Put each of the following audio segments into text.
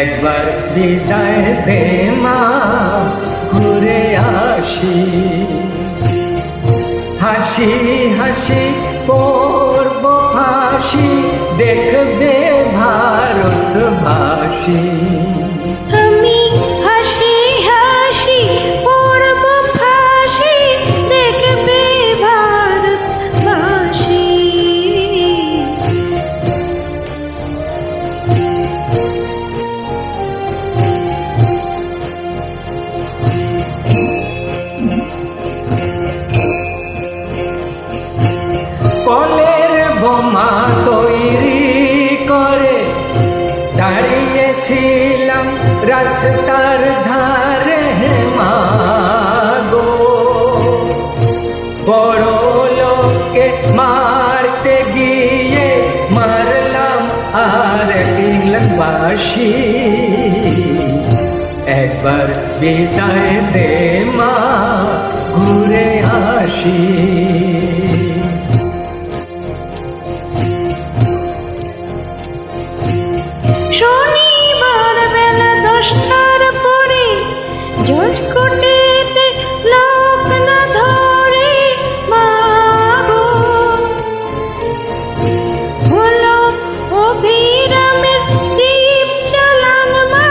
একবার বিদায় দে মা, ঘুরে আসি। হাসি হাসি করব ফাঁসি, দেখবে ভারতবাসী। আমি হাসি হাসি করব ফাঁসি, দেখবে ভারতবাসী। কলের বোমা তৈরি করে দাঁড়িয়েছিলাম রাস্তার ধারে মা গো। বড় লোককে মারতে গিয়ে মারলাম আর ইংল্যান্ডবাসী। একবার বিদায় দে মা, ঘুরে আসি। শনিবার বেলা 10টার পরে জজকোটেতে লোক না ধরে মা গো। হলো অবিরামের দীপ জ্বালান মা,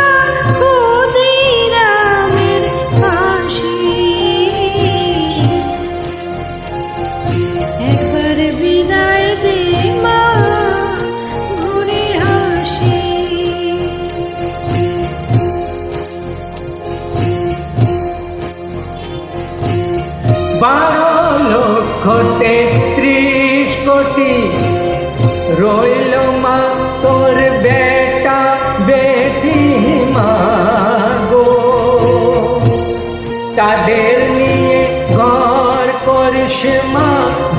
ক্ষুদিরামের ফাঁসি। একবার বিদায় দে মা, ঘুরে আসি। 12,33,000,000,000 রইল মা তোর বেটা বেটি মা গো। তাদের নিয়ে ঘর করিস মা,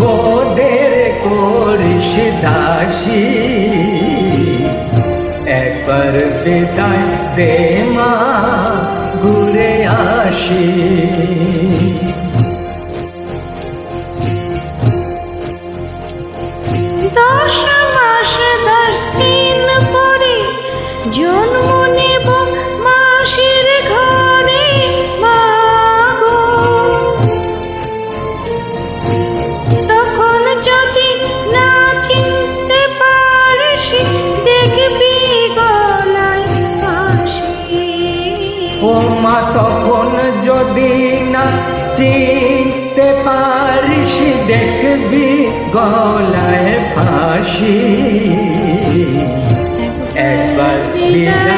গোদের করিস দাসী। একবার বিদায় দে মা, ঘুরে আসি। 10 মাস 10 দিন পরে জন্ম নেব মাসির ঘরে মা গো। তখন যদি না চিনতে পারিস, দেখবি গলায় ফাঁসি। ও মা তখন যদি না চিনতে পারিস, দেখবি গলায় ফাঁসি। একবার বিদায়